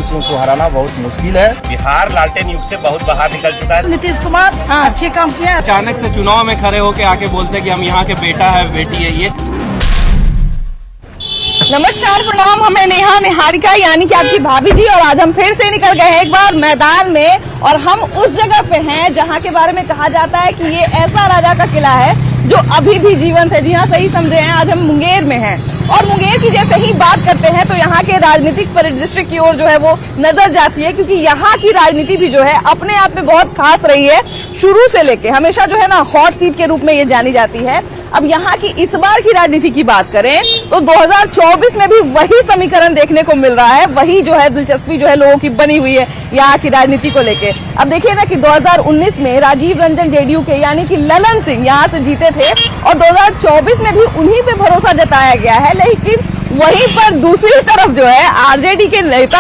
सिंह को हराना बहुत मुश्किल है। बिहार लालटेन युग से बहुत बाहर निकल चुका है। नीतीश कुमार अच्छे काम किया। अचानक से चुनाव में खड़े होके आके बोलते हैं कि हम यहाँ के बेटा है बेटी है। ये नमस्कार, प्रणाम। हमें नेहा निहारिका यानी कि आपकी भाभी जी, और आज हम फिर से निकल गए हैं एक बार मैदान में, और हम उस जगह पे हैं जहाँ के बारे में कहा जाता है कि ये ऐसा राजा का किला है जो अभी भी जीवंत है। जी हाँ, सही समझे हैं। आज हम मुंगेर में हैं और मुंगेर की जैसे ही बात करते हैं तो यहाँ के राजनीतिक परिदृश्य की ओर जो है वो नजर जाती है, क्योंकि यहाँ की राजनीति भी जो है अपने आप में बहुत खास रही है। शुरू से लेके हमेशा जो है ना हॉट सीट के रूप में ये जानी जाती है। अब यहाँ की इस बार की राजनीति की बात करें तो 2024 में भी वही समीकरण देखने को मिल रहा है, वही जो है दिलचस्पी जो है लोगों की बनी हुई है यहाँ की राजनीति को लेके। अब देखिए ना कि 2019 में राजीव रंजन जेडीयू के यानी कि ललन सिंह यहाँ से जीते थे और 2024 में भी उन्हीं पे भरोसा जताया गया है। लेकिन वहीं पर दूसरी तरफ जो है आरजेडी के नेता,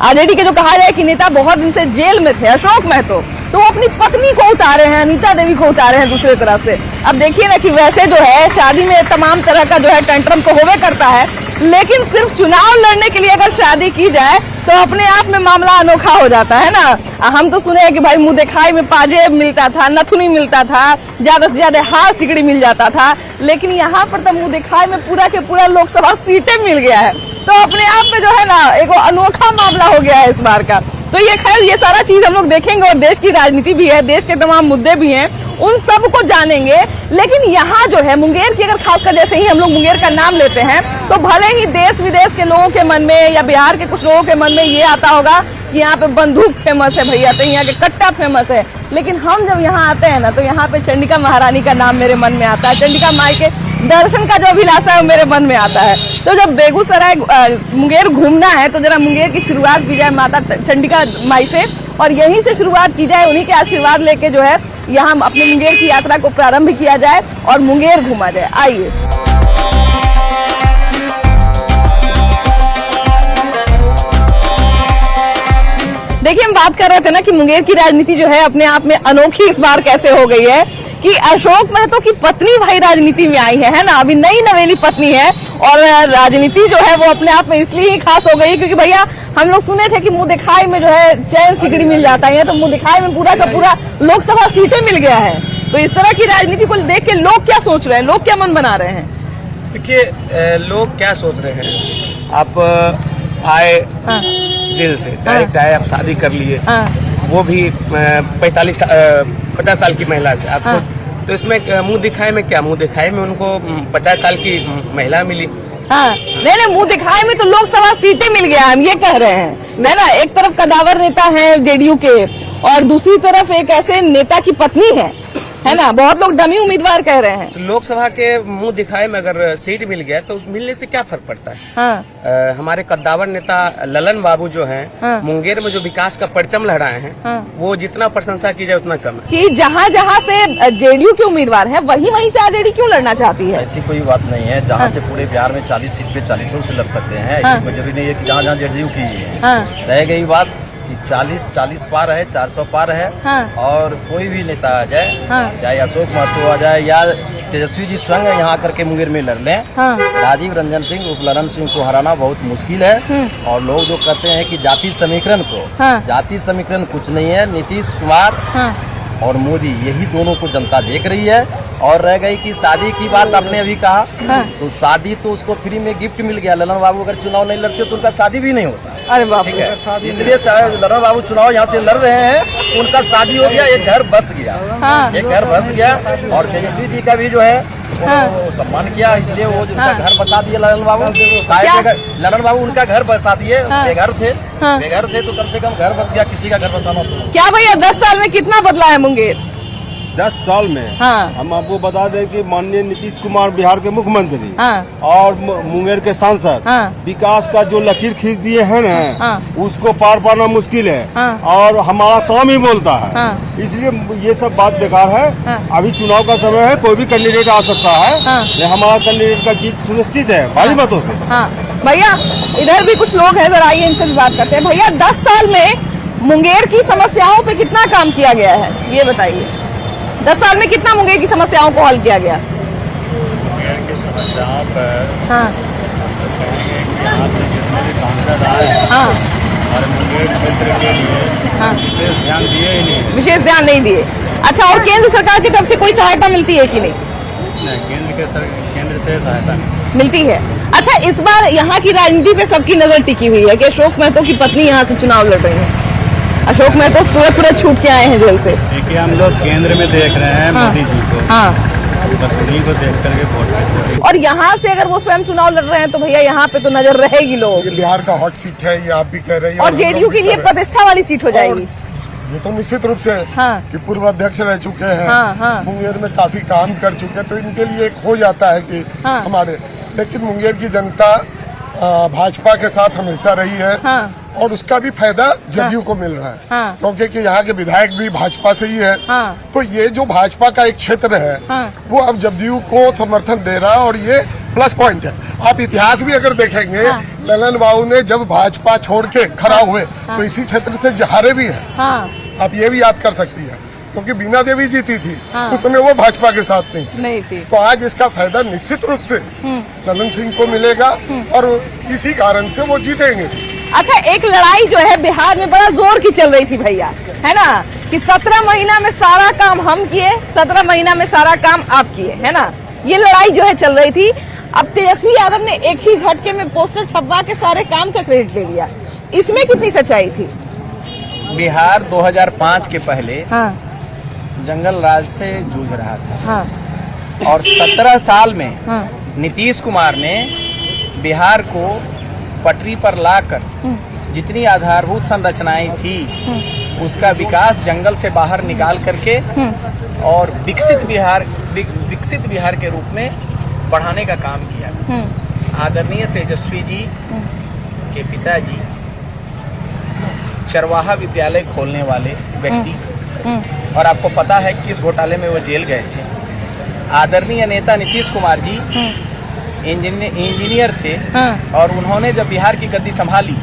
आरजेडी के जो कहा जाए कि नेता बहुत दिन से जेल में थे, अशोक महतो, तो वो अपनी पत्नी को उतारे हैं, अनीता देवी को उतारे हैं दूसरी तरफ से। अब देखिए ना कि वैसे जो है शादी में तमाम तरह का जो है टेंट्रम तो होवे करता है, लेकिन सिर्फ चुनाव लड़ने के लिए अगर शादी की जाए तो अपने आप में मामला अनोखा हो जाता है ना। हम तो सुने हैं कि भाई मुंह दिखाई में पाजेब मिलता था, नथुनी मिलता था, ज्यादा से ज्यादा हार सिकड़ी मिल जाता था, लेकिन यहाँ पर तो मुंह दिखाई में पूरा के पूरा लोकसभा सीटें मिल गया है। तो अपने आप में जो है ना एक अनोखा मामला हो गया है इस बार का। तो ये खैर ये सारा चीज हम लोग देखेंगे, और देश की राजनीति भी है, देश के तमाम मुद्दे भी हैं, उन सब को जानेंगे। लेकिन यहाँ जो है मुंगेर की अगर खासकर जैसे ही हम लोग मुंगेर का नाम लेते हैं तो भले ही देश विदेश के लोगों के मन में या बिहार के कुछ लोगों के मन में ये आता होगा कि यहाँ पे बंदूक फेमस है भैया, तो यहाँ के कट्टा फेमस है, लेकिन हम जब यहाँ आते हैं ना तो यहाँ पे चंडिका महारानी का नाम मेरे मन में आता है। चंडिका माई के दर्शन का जो अभिलाषा है वो मेरे मन में आता है। तो जब बेगूसराय मुंगेर घूमना है तो जरा मुंगेर की शुरुआत की जाए माता चंडिका माई से, और यहीं से शुरुआत की जाए, उन्हीं के आशीर्वाद लेके जो है यहाँ अपने मुंगेर की यात्रा को प्रारंभ किया जाए और मुंगेर घूमा जाए। आइए। देखिए, हम बात कर रहे थे ना कि मुंगेर की राजनीति जो है अपने आप में अनोखी इस बार कैसे हो गई है कि अशोक महतो की पत्नी भाई राजनीति में आई है ना। अभी नई नवेली पत्नी है और राजनीति जो है वो अपने आप में इसलिए ही खास हो गई क्योंकि भैया हम लोग सुने थे कि मुंह दिखाई में जो है चैन सिकड़ी मिल जाता है, तो मुंह दिखाई में पूरा का पूरा लोकसभा सीटें मिल गया है। तो इस तरह की राजनीति को देख के लोग क्या सोच रहे हैं, लोग क्या मन बना रहे हैं? देखिए, लोग क्या सोच रहे हैं, आप आए जेल से डायरेक्ट आए, आप शादी कर लिए, वो भी 50 साल की महिला से आपको, तो इसमें मुंह दिखाए में क्या, मुंह दिखाए में उनको 50 साल की महिला मिली। नहीं, मुंह दिखाए में तो लोकसभा सीटें मिल गया, हम ये कह रहे हैं ना। एक तरफ कदावर नेता है जेडीयू के और दूसरी तरफ एक ऐसे नेता की पत्नी है ना। बहुत लोग डमी उम्मीदवार कह रहे हैं। लोकसभा के मुंह दिखाए में अगर सीट मिल गया तो मिलने से क्या फर्क पड़ता है। हमारे कद्दावर नेता ललन बाबू जो हैं, मुंगेर में जो विकास का परचम लहराए हैं, वो जितना प्रशंसा की जाए उतना कम है। कि जहाँ से जेडीयू के उम्मीदवार है वहीं से आरजेडी क्यों लड़ना चाहती है? ऐसी कोई बात नहीं है। जहाँ से पूरे बिहार में 40 सीट पे 40 से लड़ सकते हैं, ऐसी कोई जरूरी नहीं है कि जहाँ जेडीयू की है। रह गई बात 40 पार है, 400 पार है, और कोई भी नेता आ जाए, चाहे अशोक महतो आ जाए या तेजस्वी जी स्वयं यहाँ आकर के मुंगेर में लड़ लें, राजीव रंजन सिंह उर्फ ललन सिंह को हराना बहुत मुश्किल है। और लोग जो कहते हैं कि जाति समीकरण को, जाति समीकरण कुछ नहीं है। नीतीश कुमार और मोदी, यही दोनों को जनता देख रही है। और रह गई कि शादी की बात आपने अभी कहा, तो शादी तो उसको फ्री में गिफ्ट मिल गया। ललन बाबू अगर चुनाव नहीं लड़ते तो उनका शादी भी नहीं होता। अरे बाप, ठीक है, इसलिए ललन बाबू चुनाव यहाँ से लड़ रहे हैं, उनका शादी हो गया, एक घर बस गया, एक घर बस गया। और तेजस्वी जी का भी जो है वो सम्मान किया, इसलिए वो उनका घर बसा दिए ललन बाबू। ललन बाबू उनका घर बसा दिए, बेघर थे, तो कम से कम घर बस गया, किसी का घर बसाना तो क्या भैया 10 साल में कितना बदला है मुंगेर? 10 साल में हम आपको बता दें कि माननीय नीतीश कुमार बिहार के मुख्यमंत्री और मुंगेर के सांसद विकास का जो लकीर खींच दिए हैं ना, उसको पार पाना मुश्किल है। और हमारा काम ही बोलता है, इसलिए ये सब बात बेकार है। अभी चुनाव का समय है, कोई भी कैंडिडेट आ सकता है, हमारा कैंडिडेट का जीत सुनिश्चित है भारी मतों से। भैया इधर भी कुछ लोग हैं, जरा आइए इनसे भी बात करते हैं। भैया 10 साल में मुंगेर की समस्याओं पे कितना काम किया गया है, ये बताइए। 10 साल में कितना मुंगेर की समस्याओं को हल किया गया? मुंगेर की समस्याओं पर हाँ सांसद आए, हमारे मुंगेर क्षेत्र के लिए हाँ। विशेष ध्यान दिए ही नहीं। विशेष ध्यान नहीं दिए। अच्छा, और केंद्र सरकार की तरफ से कोई सहायता मिलती है कि नहीं? केंद्र से सहायता नहीं मिलती है। अच्छा, इस बार यहाँ की राजनीति पे सबकी नजर टिकी हुई है कि अशोक महतो की पत्नी यहाँ से चुनाव लड़ रही है। अशोक महतो तुरंत छूट के आए हैं जेल से। देखिए, हम लोग केंद्र में देख रहे हैं मोदी जी को। हाँ, बस उन्हीं को देख करके वोट देते हैं। और यहाँ से अगर वो स्वयं चुनाव लड़ रहे हैं तो भैया यहाँ पे तो नजर रहेगी लोग। ये बिहार का हॉट सीट है, ये आप भी कह रही है। और जेडीयू के लिए प्रतिष्ठा वाली सीट हो जाएगी। ये तो निश्चित रूप से हाँ। कि पूर्व अध्यक्ष रह चुके हैं, हाँ, हाँ। मुंगेर में काफी काम कर चुके हैं, तो इनके लिए एक हो जाता है कि हाँ। हमारे, लेकिन मुंगेर की जनता भाजपा के साथ हमेशा रही है। हाँ। और उसका भी फायदा जदयू को मिल रहा है। हाँ। क्योंकि कि यहाँ के विधायक भी भाजपा से ही है। हाँ। तो ये जो भाजपा का एक क्षेत्र है, हाँ। वो अब जदयू को समर्थन दे रहा है, और ये प्लस पॉइंट है। आप इतिहास भी अगर देखेंगे, हाँ। ललन बाबू ने जब भाजपा छोड़ के खड़ा हुए तो इसी क्षेत्र से हारे भी है। हाँ। आप ये भी याद कर सकती है, क्योंकि बीना देवी जीती थी। हाँ। उस समय वो भाजपा के साथ नहीं थी। नहीं थी। तो आज इसका फायदा निश्चित रूप से ललन सिंह को मिलेगा, और इसी कारण से वो जीतेंगे। अच्छा, एक लड़ाई जो है बिहार में बड़ा जोर की चल रही थी भैया, है ना, कि 17 महीना में सारा काम हम किए, 17 महीना में सारा काम आप किए, है ना। ये लड़ाई जो है चल रही थी। अब तेजस्वी यादव ने एक ही झटके में पोस्टर छपवा के सारे काम का क्रेडिट ले लिया। इसमें कितनी सच्चाई थी? बिहार 2005 के पहले हाँ। जंगल राज से जूझ रहा था। हाँ। और 17 साल में हाँ। नीतीश कुमार ने बिहार को पटरी पर लाकर जितनी आधारभूत संरचनाएं थी उसका विकास जंगल से बाहर निकाल करके और विकसित बिहार के रूप में बढ़ाने का काम किया। आदरणीय तेजस्वी जी के पिताजी चरवाहा विद्यालय खोलने वाले व्यक्ति, और आपको पता है किस घोटाले में वो जेल गए थे। आदरणीय नेता नीतीश कुमार जी इंजीनियर थे, और उन्होंने जब बिहार की गद्दी संभाली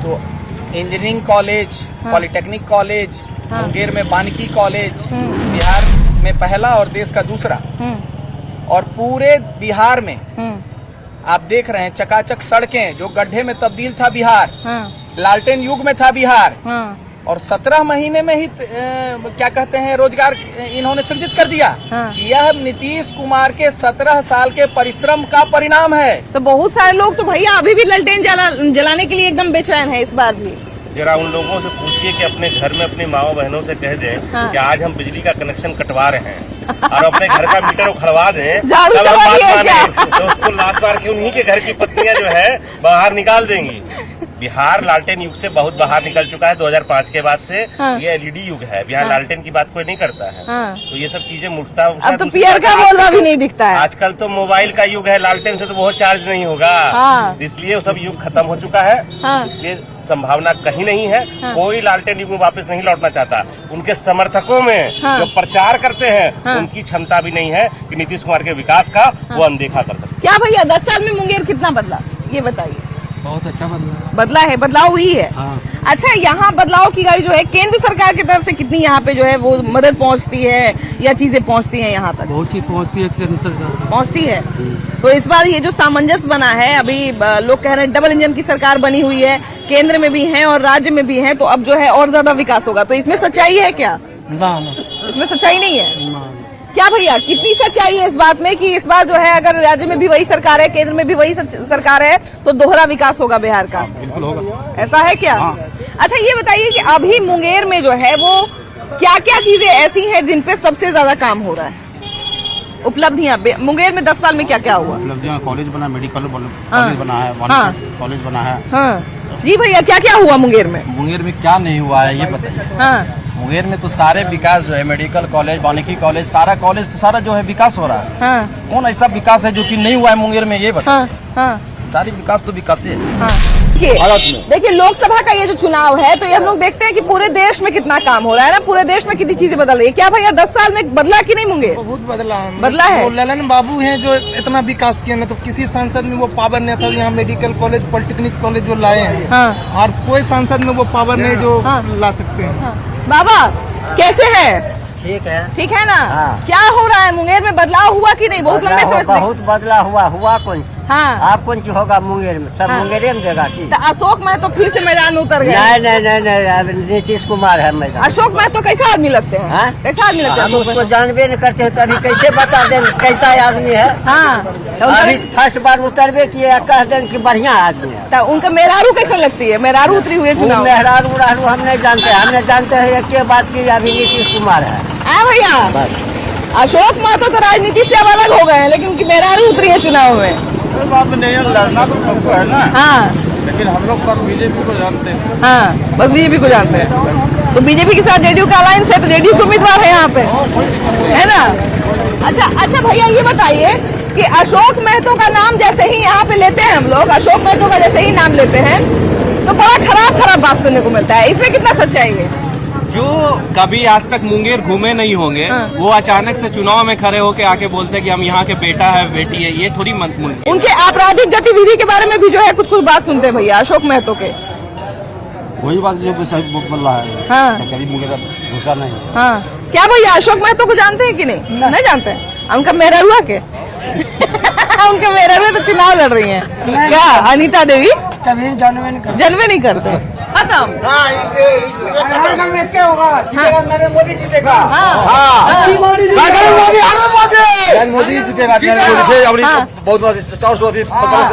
तो engineering college, polytechnic college, Munger में वानिकी कॉलेज, बिहार में पहला और देश का दूसरा, और पूरे बिहार में आप देख रहे हैं चकाचक सड़कें, जो गड्ढे में तब्दील था बिहार, लालटेन युग में था बिहार, और 17 महीने में ही क्या कहते हैं रोजगार इन्होंने सृजित कर दिया। यह नीतीश कुमार के 17 साल के परिश्रम का परिणाम है। तो बहुत सारे लोग तो भैया अभी भी ललटेन जलाने के लिए एकदम बेचैन है इस बार भी। जरा उन लोगों से पूछिए कि अपने घर में अपनी माओ बहनों से कह दें कि आज हम बिजली का कनेक्शन कटवा रहे हैं और अपने घर का मीटर उखड़वा दें, तब हम बात माने। तो उसको लात मार के उन्हीं के घर की पत्नियां जो है बाहर निकाल देंगी। बिहार लालटेन युग से बहुत बाहर निकल चुका है 2005 के बाद से। ये एलईडी युग है। बिहार लालटेन की बात कोई नहीं करता है। तो ये सब चीजें मूर्खता। अब तो पीयर का बोलना भी नहीं दिखता है। आजकल तो मोबाइल का युग है, लालटेन से तो बहुत चार्ज नहीं होगा। इसलिए वो सब युग खत्म हो चुका है। इसलिए संभावना कहीं नहीं है। कोई लालटेन युग में वापस नहीं लौटना चाहता। उनके समर्थकों में जो प्रचार करते हैं उनकी क्षमता भी नहीं है कि नीतीश कुमार के विकास का वो अनदेखा कर सके। क्या भैया 10 साल में मुंगेर कितना बदला, ये बताइए। बहुत अच्छा बदला है, बदलाव हुई है। अच्छा, यहाँ बदलाव की गाड़ी जो है केंद्र सरकार की तरफ से कितनी यहाँ पे जो है वो मदद पहुँचती है या चीजें पहुँचती हैं यहाँ तक? बहुत ही पहुँचती है, केंद्र सरकार पहुँचती है। तो इस बार ये जो सामंजस्य बना है, अभी लोग कह रहे हैं डबल इंजन की सरकार बनी हुई है, केंद्र में भी है और राज्य में भी है, तो अब जो है और ज्यादा विकास होगा। तो इसमें सच्चाई है क्या? ना, इसमें सच्चाई नहीं है। क्या भैया कितनी सच्चाई है इस बात में कि इस बार जो है अगर राज्य में भी वही सरकार है, केंद्र में भी वही सरकार है, तो दोहरा विकास होगा बिहार का? बिल्कुल होगा। ऐसा है क्या? अच्छा, ये बताइए कि अभी मुंगेर में जो है वो क्या क्या चीजें ऐसी हैं जिन पे सबसे ज्यादा काम हो रहा है? उपलब्धियां मुंगेर में 10 साल में क्या क्या हुआ? उपलब्धियां, कॉलेज बना, मेडिकल कॉलेज बना है, कॉलेज बना है। जी भैया, क्या क्या हुआ मुंगेर में? मुंगेर में क्या नहीं हुआ है ये बताइए। मुंगेर में तो सारे विकास जो है, मेडिकल कॉलेज, वानिकी कॉलेज, सारा कॉलेज तो सारा जो है विकास हो रहा है। कौन ऐसा विकास है जो कि नहीं हुआ है मुंगेर में, ये बताइए। सारी विकास तो विकास ही है। देखिए लोकसभा का ये जो चुनाव है, तो ये हम लोग देखते हैं कि पूरे देश में कितना काम हो रहा है ना, पूरे देश में कितनी चीजें बदल रही है। क्या भैया 10 साल में बदला कि नहीं मुंगेर? बहुत बदला है। वो ललन बाबू हैं जो इतना विकास किया ना, तो किसी सांसद में वो पावर नहीं था। यहाँ मेडिकल कॉलेज, पॉलिटेक्निक कॉलेज जो लाए हैं, और कोई सांसद में वो पावर नहीं जो ला सकते हैं। बाबा कैसे है? ठीक है ना। क्या हो रहा है मुंगेर में, बदलाव हुआ कि नहीं? बहुत लंबे समय से बहुत बदला हुआ कौन? आप कौन सी होगा मुंगेर में, सब मुंगेर में देगा की। तो अशोक महतो फिर से मैदान में उतर गए। नहीं, नीतीश कुमार है मैदान। अशोक महतो कैसा आदमी लगते हैं? कैसा आदमी लगते हैं? हम उसको जानबे नहीं करते हैं, तभी कैसे बता दें कैसा आदमी है। अभी फर्स्ट बार उतरबे किए, कह दें कि बढ़िया आदमी है। तो उनका मेहरारू कैसा लगती है? मेहरारू उतरी हुई है मेहरारू हम नहीं जानते, हमने जानते हैं एक बात की अभी नीतीश कुमार है। भैया अशोक महतो तो राजनीति से अब अलग हो गए हैं, लेकिन उनकी मेहरारू उतरी है चुनाव में। बात नहीं है, लड़ना तो सबको है ना। लेकिन हम लोग बस बीजेपी को जानते हैं। बस बीजेपी को जानते हैं। तो बीजेपी के साथ जेडीयू का अलायंस है, तो जेडीयू के उम्मीदवार है यहाँ पे, है ना? अच्छा भैया ये बताइए कि अशोक महतो का नाम जैसे ही यहाँ पे लेते हैं हम लोग, अशोक महतो का जैसे ही नाम लेते हैं तो बड़ा खराब बात सुनने को मिलता है, इसमें कितना सच्चाई है? जो कभी आज तक मुंगेर घूमे नहीं होंगे वो अचानक से चुनाव में खड़े होके आके बोलते हैं कि हम यहाँ के बेटा है बेटी है, ये थोड़ी उनके आपराधिक गतिविधि के बारे में भी जो है कुछ बात सुनते हैं भैया अशोक महतो के। वही बात जो सही बोल रहा है। कभी मुंगेर घुसा नहीं। क्या भैया अशोक महतो को जानते हैं कि नहीं जानते हैं? उनका मेहरुआ के उनके मेहरुआ तो चुनाव लड़ रही हैं क्या? अनीता देवी कभी जानवे नहीं करते। खत्म। मोदी जीतेगा। मोदी जीतेगा। बहुत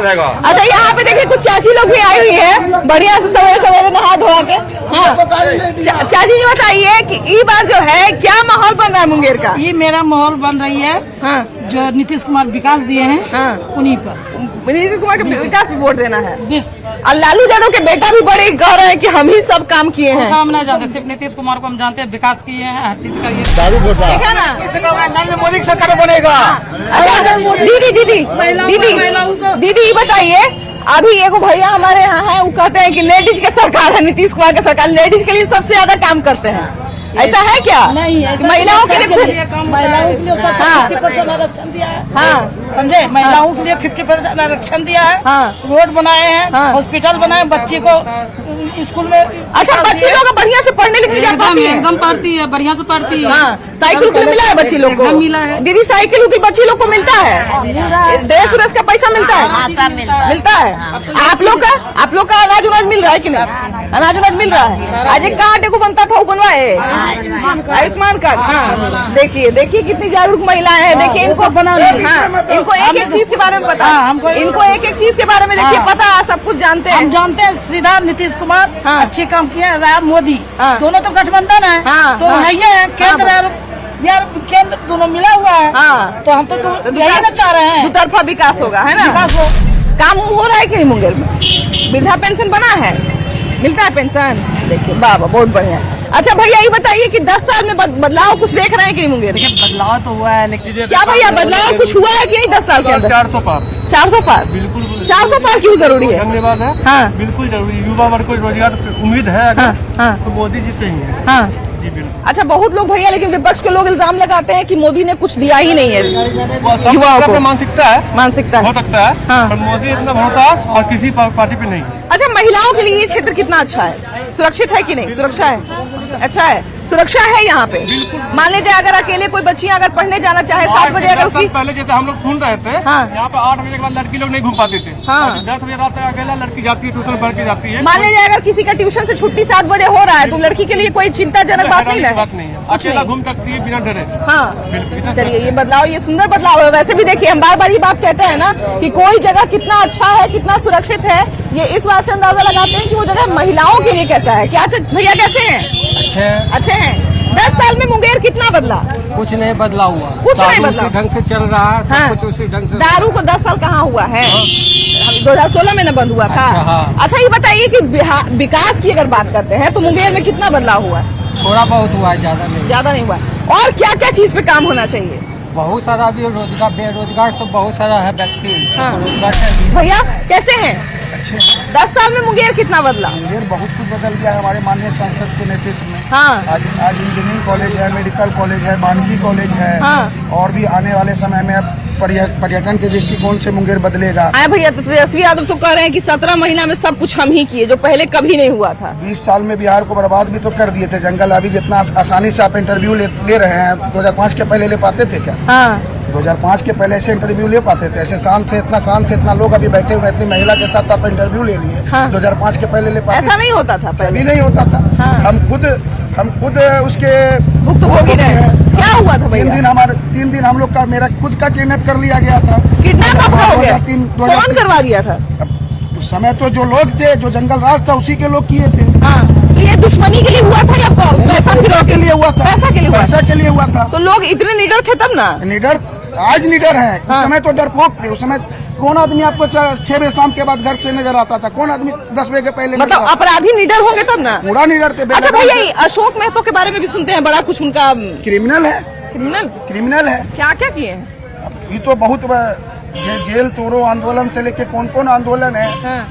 रहेगा। अच्छा यहाँ पे देखिए कुछ चाची लोग भी आई हुई है, बढ़िया से सवेरे नहा धोआ के। चाची ये बताइए कि इस बार जो है क्या माहौल बन रहा है मुंगेर का? ये मेरा माहौल बन रही है जो नीतीश कुमार विकास दिए हैं उन्हीं पर। नीतीश कुमार के विकास पे वोट देना है। और लालू यादव के बेटा भी बड़े कह रहे हैं कि हम ही सब काम किए हैं। हम नहीं जानते, सिर्फ नीतीश कुमार को हम जानते हैं, विकास किए हैं, हर चीज का ये ठीक है ना? नरेंद्र मोदी की सरकार बनेगा। दीदी ये बताइए, अभी एगो भैया हमारे यहाँ है, वो कहते हैं कि लेडीज के सरकार है, नीतीश कुमार की सरकार लेडीज के लिए सबसे ज्यादा काम करते हैं, ऐसा है क्या? नहीं, महिलाओं के लिए महिलाओं के लिए 50% आरक्षण दिया है। समझे, महिलाओं के लिए 50% आरक्षण दिया है। रोड बनाए हैं, हॉस्पिटल बनाए, बच्चे को स्कूल में। अच्छा बच्ची लोग बढ़िया से पढ़ने लिखने एकदम पढ़ती है, बढ़िया से पढ़ती है। साइकिल को मिला है बच्ची लोग को? मिला है दीदी, साइकिल की बच्ची लोग को मिलता है? ड्रेस व्रेस का पैसा मिलता है? मिलता है। आप लोग का अनाज उनाज मिल रहा है कि नहीं? अनाज उनाज मिल रहा है। आज एक कार्ड को बनता था, वो बनवाए आयुष्मान कार्ड। देखिए कितनी जागरूक महिलाएं हैं। देखिए इनको इनको एक चीज के बारे में पता, इनको एक चीज के बारे में देखिए पता, सब कुछ जानते हैं। हम जानते हैं सीधा नीतीश कुमार अच्छे काम किए, राम मोदी दोनों तो गठबंधन है, तो है ये केंद्र यार केंद्र दोनों मिला हुआ है। तो हम तो यही ना चाह रहे हैं, दुतरफा विकास होगा, है ना? विकास हो। काम हो रहा है कि नहीं मुंगेर में? वृद्धा पेंशन बना है, मिलता है पेंशन? देखिए बाबा बहुत बढ़िया। अच्छा भैया ये बताइए कि 10 साल में बदलाव कुछ देख रहे हैं कि नहीं मुंगेर? बदलाव तो हुआ है, लेकिन क्या भैया बदलाव कुछ हुआ है कि नहीं 10 साल के अंदर? 400 पार बिल्कुल। 400 पार क्यों जरूरी है? धन्यवाद है। बिल्कुल जरूरी, युवा वर्ग को रोजगार उम्मीद है अगर तो मोदी जी ही है। जी बिल्कुल। अच्छा बहुत लोग भैया, लेकिन विपक्ष के लोग इल्जाम लगाते हैं कि मोदी ने कुछ दिया ही नहीं है युवाओं को। मानसिकता हो सकता है पर मोदी इतना होता और किसी पार्टी पे नहीं। अच्छा महिलाओं के लिए ये क्षेत्र कितना अच्छा है? सुरक्षित है कि नहीं? सुरक्षा है, अच्छा है, सुरक्षा है यहाँ पे। मान लीजिए अगर अकेले कोई बच्चियाँ अगर पढ़ने जाना चाहे 7 बजे, अगर उसकी पहले जैसे हम लोग सुन रहे थे यहाँ पे 8 बजे के बाद लड़की लोग नहीं घूम पाते थे। 10 बजे रात तक अकेला लड़की जाती है, ट्यूशन पढ़ के जाती है। मान लीजिए अगर किसी का ट्यूशन से छुट्टी 7 बजे हो रहा है तो लड़की के लिए कोई चिंताजनक बात नहीं है? अकेला घूम सकती है बिना डरे। हाँ चलिए, ये बदलाव, ये सुंदर बदलाव है। वैसे भी देखिए हम बार ये बात कहते हैं ना कि कोई जगह कितना अच्छा है, कितना सुरक्षित है, ये इस बात से अंदाजा लगाते हैं कि वो जगह महिलाओं के लिए कैसा है। क्या भैया कैसे हैं? अच्छे हैं। 10 साल में मुंगेर कितना बदला? कुछ नहीं बदला हुआ, कुछ नहीं बदला, उसी ढंग से चल रहा है, सब कुछ उसी ढंग से। दारू को 10 साल कहाँ हुआ है? 2016 में न बंद हुआ था। अच्छा ये बताइए कि विकास की अगर बात करते हैं तो मुंगेर में कितना बदलाव हुआ? थोड़ा बहुत हुआ है, ज्यादा नहीं हुआ। और क्या क्या चीज पे काम होना चाहिए? बहुत सारा अभी रोजगार, बेरोजगार सब बहुत सारा है व्यक्ति, रोजगार चाहिए। भैया कैसे हैं? 10 साल में मुंगेर कितना बदला? मुंगेर बहुत कुछ बदल गया है हमारे माननीय सांसद के नेतृत्व में। आज इंजीनियरिंग कॉलेज है, मेडिकल कॉलेज है, वानिकी कॉलेज है। और भी आने वाले समय में पर्यटन के दृष्टिकोण से मुंगेर बदलेगा। भैया तो तेजस्वी यादव तो कह रहे हैं कि 17 महीना में सब कुछ हम ही किए, जो पहले कभी नहीं हुआ था। 20 साल में बिहार को बर्बाद भी तो कर दिए थे। जंगल अभी जितना आसानी से आप इंटरव्यू ले रहे हैं, 2005 के पहले ले पाते थे क्या? 2005 के पहले ऐसे इंटरव्यू ले पाते थे? ऐसे शान से इतना लोग अभी बैठे हुए, इतनी महिला के साथ आप इंटरव्यू ले लिए। 2005 के पहले ले पाते? ऐसा नहीं होता था पहले, अभी नहीं होता था। हम खुद उसके भुक्तभोगी रहे। क्या हुआ था भैया? 3 दिन हम लोग का, मेरा खुद का किडनैप कर लिया गया था। किडनैप हो गया? कौन करवा दिया था? उस समय तो जो लोग थे, जो जंगल राज था, उसी के लोग किए थे। ये दुश्मनी के लिए हुआ था या पैसा के लिए हुआ था? पैसा के लिए हुआ? पैसा के लिए हुआ था। तो लोग इतने निडर थे तब ना? निडर आज निडर है, उस समय तो डरपोक थे। उस समय कौन आदमी आपको 6 बजे शाम के बाद घर से नजर आता था? कौन आदमी 10 बजे के पहले? मतलब अपराधी निडर होंगे तब ना? पूरा निडर थे। अच्छा भैया, अशोक मेहतो के बारे में भी सुनते हैं, बड़ा कुछ उनका क्रिमिनल है। क्रिमिनल है? क्या क्या किए हैं? ये तो बहुत जेल तोड़ो आंदोलन से लेके कौन आंदोलन है।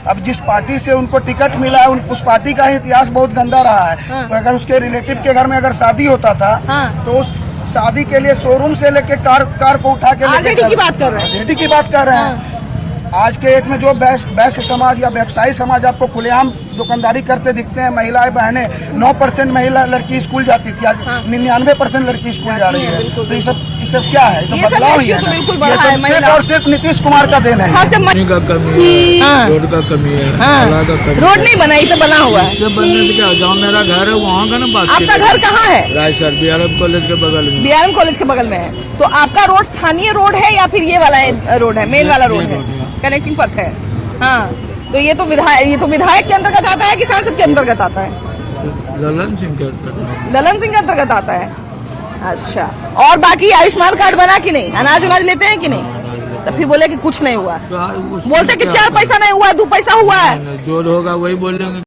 अब जिस पार्टी से उनको टिकट मिला है, उस पार्टी का इतिहास बहुत गंदा रहा है। तो अगर उसके रिलेटिव के घर में अगर शादी होता था तो उस शादी के लिए शोरूम से लेके कार को उठा के लेके की बात कर रहे हैं। आज के डेट में जो वैश्य समाज या व्यवसायी समाज आपको खुलेआम दुकानदारी करते दिखते हैं। महिलाएं बहनें 9% महिला लड़की स्कूल जाती थी, आज 99% लड़की स्कूल जा रही है। तो ये सब क्या है? तो बदलाव ही है ना। ये सब सिर्फ और सिर्फ नीतीश कुमार का देन है। रोड का कमी है, रोड नहीं बनाई तो बना हुआ है। बनने से क्या, जहाँ मेरा घर है वहाँ का ना बात। आपका घर कहाँ है? रायसर BRM कॉलेज के बगल में। BRM कॉलेज के बगल में है। तो आपका रोड स्थानीय रोड है या फिर ये वाला रोड है, मेन वाला रोड है, कनेक्टिंग पथ है? हाँ, तो ये तो विधायक के अंतर्गत आता है कि सांसद के अंतर्गत आता है? ललन सिंह के अंतर्गत। ललन सिंह के अंतर्गत आता है। अच्छा, और बाकी आयुष्मान कार्ड बना कि नहीं? अनाज लेते हैं कि नहीं? तो फिर बोले कि कुछ नहीं हुआ। बोलते कि 4 पैसा नहीं हुआ, 2 पैसा हुआ है। जो होगा वही बोलेंगे।